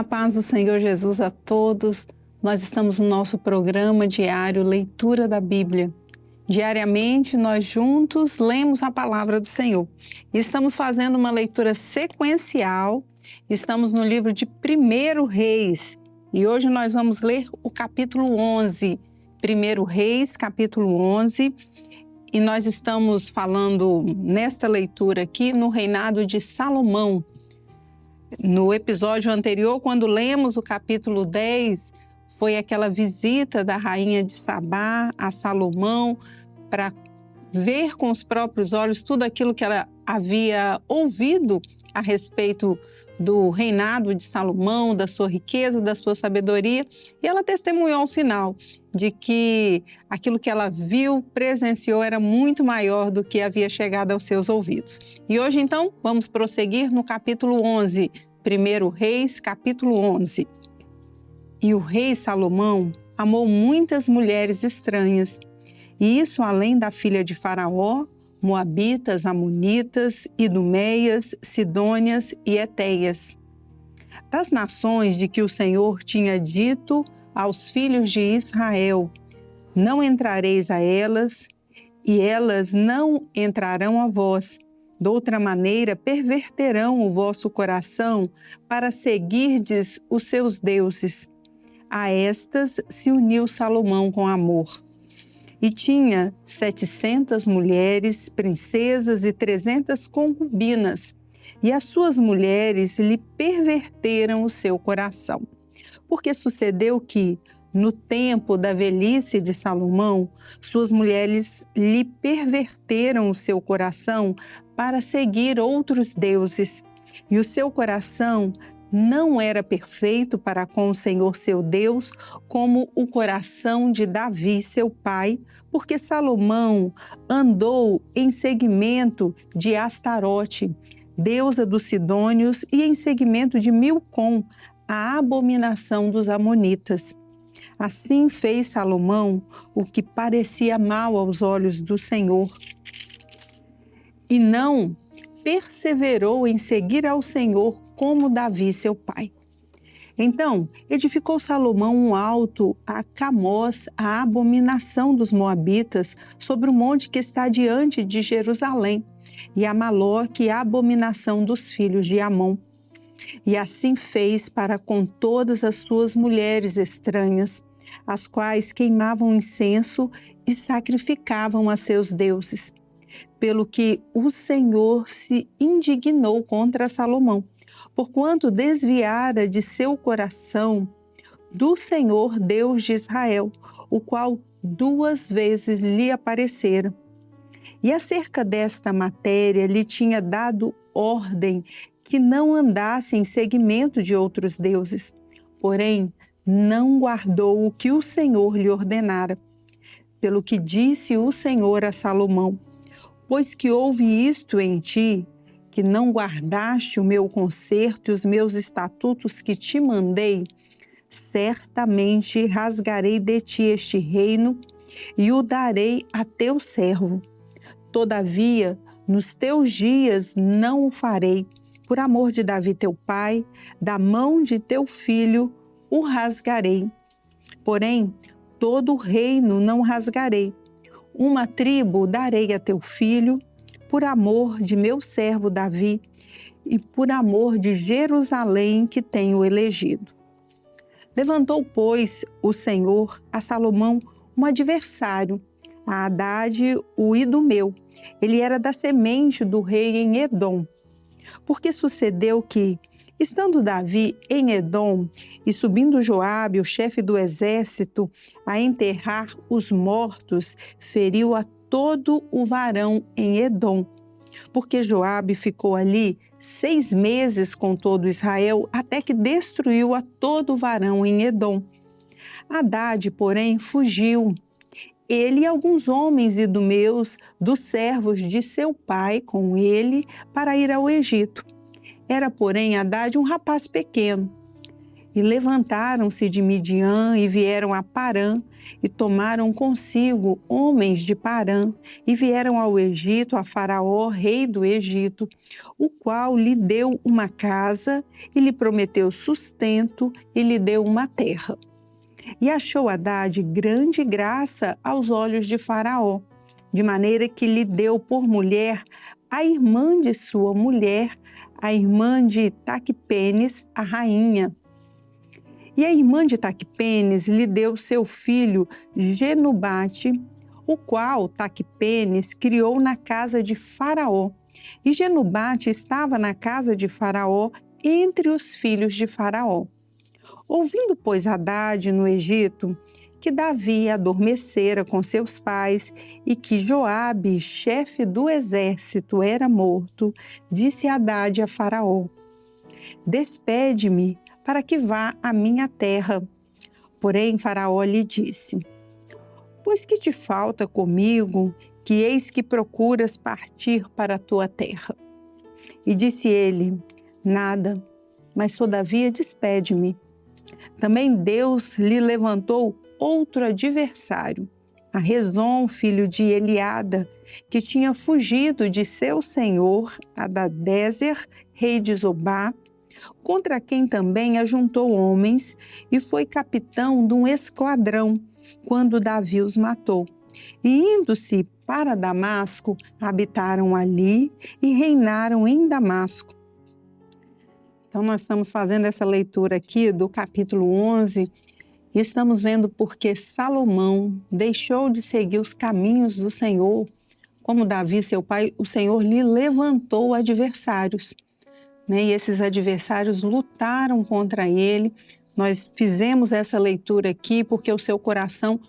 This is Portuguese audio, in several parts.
A paz do Senhor Jesus a todos. Nós estamos no nosso programa diário Leitura da Bíblia. Diariamente nós juntos lemos a palavra do Senhor. Estamos fazendo uma leitura sequencial. Estamos no livro de 1 Reis e hoje nós vamos ler o capítulo 11. 1 Reis, capítulo 11. E nós estamos falando nesta leitura aqui no reinado de Salomão. No episódio anterior, quando lemos o capítulo 10, foi aquela visita da rainha de Sabá a Salomão para ver com os próprios olhos tudo aquilo que ela havia ouvido a respeito do reinado de Salomão, da sua riqueza, da sua sabedoria. E ela testemunhou ao final de que aquilo que ela viu, presenciou, era muito maior do que havia chegado aos seus ouvidos. E hoje, então, vamos prosseguir no capítulo 11, 1 Reis, capítulo 11. E o rei Salomão amou muitas mulheres estranhas, e isso além da filha de Faraó, Moabitas, Amonitas, Idumeias, Sidônias e Etéias. Das nações de que o Senhor tinha dito aos filhos de Israel: não entrareis a elas, e elas não entrarão a vós. De outra maneira, perverterão o vosso coração para seguirdes os seus deuses. A estas se uniu Salomão com amor. E tinha 700 mulheres, princesas e 300 concubinas, e as suas mulheres lhe perverteram o seu coração. Porque sucedeu que, no tempo da velhice de Salomão, suas mulheres lhe perverteram o seu coração para seguir outros deuses, e o seu coração não era perfeito para com o Senhor seu Deus, como o coração de Davi, seu pai, porque Salomão andou em seguimento de Astarote, deusa dos Sidônios, e em seguimento de Milcom, a abominação dos amonitas. Assim fez Salomão o que parecia mal aos olhos do Senhor, e não perseverou em seguir ao Senhor como Davi, seu pai. Então, edificou Salomão um alto a Camós, a abominação dos moabitas, sobre o monte que está diante de Jerusalém, e a Maloque, a abominação dos filhos de Amon. E assim fez para com todas as suas mulheres estranhas, as quais queimavam incenso e sacrificavam a seus deuses. Pelo que o Senhor se indignou contra Salomão, porquanto desviara de seu coração do Senhor Deus de Israel, o qual 2 vezes lhe aparecera. E acerca desta matéria lhe tinha dado ordem que não andasse em seguimento de outros deuses, porém não guardou o que o Senhor lhe ordenara. Pelo que disse o Senhor a Salomão: pois que houve isto em ti, que não guardaste o meu concerto e os meus estatutos que te mandei, certamente rasgarei de ti este reino e o darei a teu servo. Todavia, nos teus dias não o farei, por amor de Davi teu pai, da mão de teu filho o rasgarei. Porém, todo o reino não rasgarei. Uma tribo darei a teu filho, por amor de meu servo Davi e por amor de Jerusalém que tenho elegido. Levantou, pois, o Senhor a Salomão um adversário, a Hadade, o Idumeu. Ele era da semente do rei em Edom. Porque sucedeu que, estando Davi em Edom e subindo Joabe, o chefe do exército, a enterrar os mortos, feriu a todo o varão em Edom. Porque Joabe ficou ali 6 meses com todo Israel, até que destruiu a todo o varão em Edom. Hadade, porém, fugiu, ele e alguns homens idumeus dos servos de seu pai com ele, para ir ao Egito. Era, porém, Hadade um rapaz pequeno. E levantaram-se de Midian e vieram a Parã, e tomaram consigo homens de Parã, e vieram ao Egito, a Faraó, rei do Egito, o qual lhe deu uma casa, e lhe prometeu sustento, e lhe deu uma terra. E achou Hadade grande graça aos olhos de Faraó, de maneira que lhe deu por mulher a irmã de sua mulher, a irmã de Taquepenes, a rainha. E a irmã de Taquepenes lhe deu seu filho Genubate, o qual Taquepenes criou na casa de Faraó. E Genubate estava na casa de Faraó entre os filhos de Faraó. Ouvindo, pois, Hadade no Egito que Davi adormecera com seus pais e que Joabe, chefe do exército, era morto, disse Hadade a Faraó: Despede-me para que vá à minha terra. Porém, Faraó lhe disse: Pois que te falta comigo, que eis que procuras partir para a tua terra? E disse ele: Nada, mas todavia despede-me. Também Deus lhe levantou outro adversário, a Rezon, filho de Eliada, que tinha fugido de seu senhor, Adadézer, rei de Zobá, contra quem também ajuntou homens e foi capitão de um esquadrão, quando Davi os matou. E indo-se para Damasco, habitaram ali e reinaram em Damasco. Então, nós estamos fazendo essa leitura aqui do capítulo 11 e estamos vendo porque Salomão deixou de seguir os caminhos do Senhor. Como Davi, seu pai, o Senhor lhe levantou adversários, né? E esses adversários lutaram contra ele. Nós fizemos essa leitura aqui porque o seu coração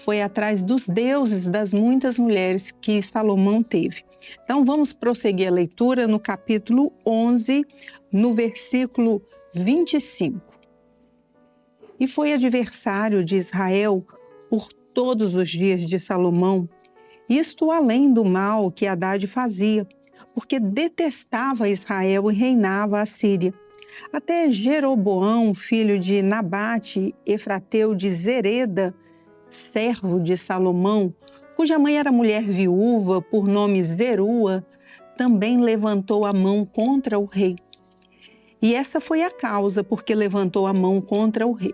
foi atrás dos deuses das muitas mulheres que Salomão teve. Então, vamos prosseguir a leitura no capítulo 11, no versículo 25. E foi adversário de Israel por todos os dias de Salomão, isto além do mal que Hadade fazia, porque detestava Israel e reinava a Síria. Até Jeroboão, filho de Nabate, efrateu de Zereda, servo de Salomão, cuja mãe era mulher viúva, por nome Zerua, também levantou a mão contra o rei. E essa foi a causa porque levantou a mão contra o rei.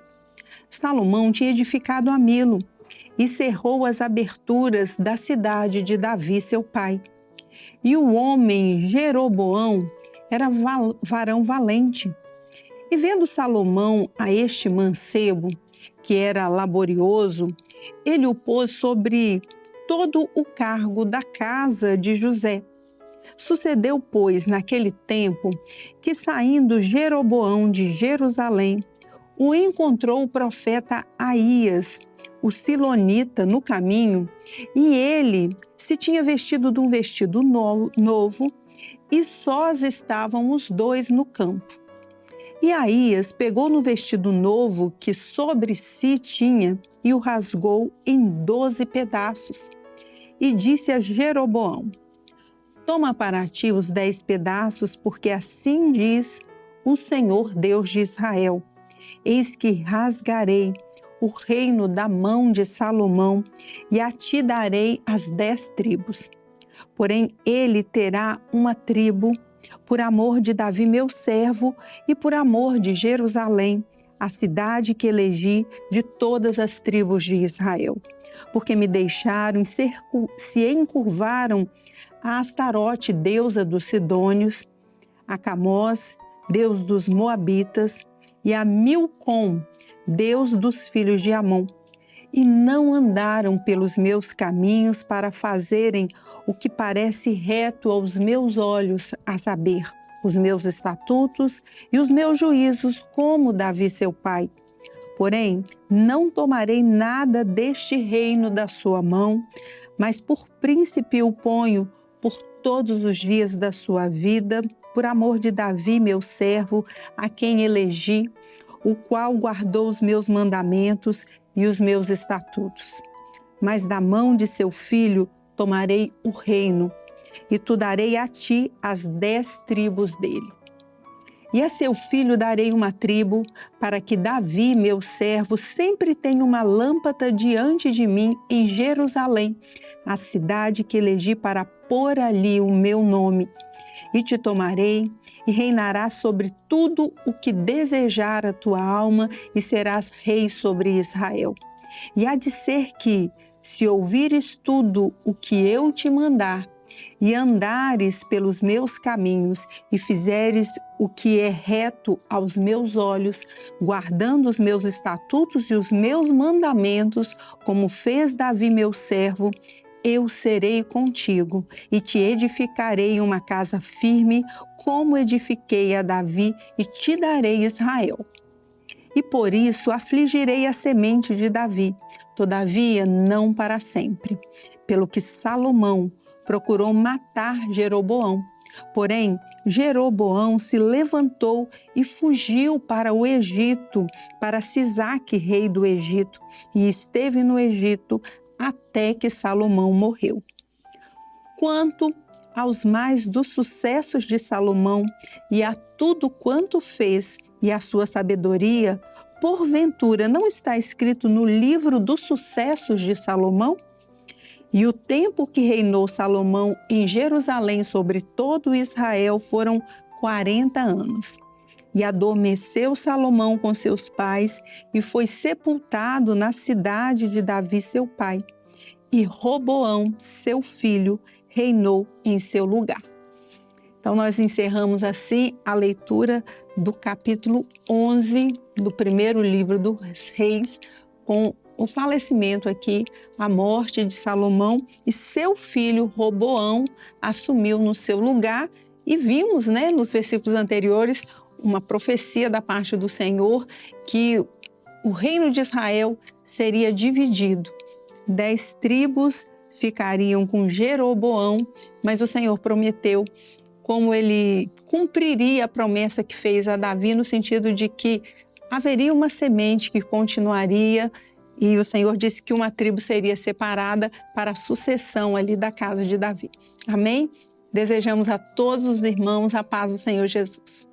Salomão tinha edificado a Milo e cerrou as aberturas da cidade de Davi, seu pai. E o homem Jeroboão era varão valente. E vendo Salomão a este mancebo, que era laborioso, ele o pôs sobre todo o cargo da casa de José. Sucedeu, pois, naquele tempo, que saindo Jeroboão de Jerusalém, o encontrou o profeta Aías, o silonita, no caminho, e ele se tinha vestido de um vestido novo, e sós estavam os dois no campo. E Aías pegou no vestido novo que sobre si tinha e o rasgou em 12 pedaços. E disse a Jeroboão: Toma para ti os 10 pedaços, porque assim diz o Senhor Deus de Israel: Eis que rasgarei o reino da mão de Salomão e a ti darei as 10 tribos. Porém, ele terá uma tribo, por amor de Davi, meu servo, e por amor de Jerusalém, a cidade que elegi de todas as tribos de Israel. Porque me deixaram e se encurvaram a Astarote, deusa dos Sidônios, a Camós, deus dos Moabitas, e a Milcom, deus dos filhos de Amon, e não andaram pelos meus caminhos para fazerem o que parece reto aos meus olhos, a saber, os meus estatutos e os meus juízos, como Davi seu pai. Porém, não tomarei nada deste reino da sua mão, mas por príncipe o ponho por todos os dias da sua vida, por amor de Davi, meu servo, a quem elegi, o qual guardou os meus mandamentos e os meus estatutos. Mas da mão de seu filho tomarei o reino, e tu darei a ti as 10 tribos dele. E a seu filho darei uma tribo, para que Davi, meu servo, sempre tenha uma lâmpada diante de mim em Jerusalém, a cidade que elegi para pôr ali o meu nome. E te tomarei, e reinarás sobre tudo o que desejar a tua alma, e serás rei sobre Israel. E há de ser que, se ouvires tudo o que eu te mandar, e andares pelos meus caminhos, e fizeres o que é reto aos meus olhos, guardando os meus estatutos e os meus mandamentos, como fez Davi meu servo, eu serei contigo e te edificarei uma casa firme, como edifiquei a Davi, e te darei Israel. E por isso afligirei a semente de Davi, todavia não para sempre. Pelo que Salomão procurou matar Jeroboão. Porém, Jeroboão se levantou e fugiu para o Egito, para Sisaque, rei do Egito, e esteve no Egito até que Salomão morreu. Quanto aos mais dos sucessos de Salomão e a tudo quanto fez e a sua sabedoria, porventura não está escrito no livro dos sucessos de Salomão? E o tempo que reinou Salomão em Jerusalém sobre todo Israel foram 40 anos. E adormeceu Salomão com seus pais e foi sepultado na cidade de Davi, seu pai. E Roboão, seu filho, reinou em seu lugar. Então, nós encerramos assim a leitura do capítulo 11 do primeiro livro dos Reis, com o falecimento aqui, a morte de Salomão, e seu filho Roboão assumiu no seu lugar. E vimos, nos versículos anteriores, uma profecia da parte do Senhor que o reino de Israel seria dividido. 10 tribos ficariam com Jeroboão, mas o Senhor prometeu como ele cumpriria a promessa que fez a Davi, no sentido de que haveria uma semente que continuaria, e o Senhor disse que uma tribo seria separada para a sucessão ali da casa de Davi. Amém? Desejamos a todos os irmãos a paz do Senhor Jesus.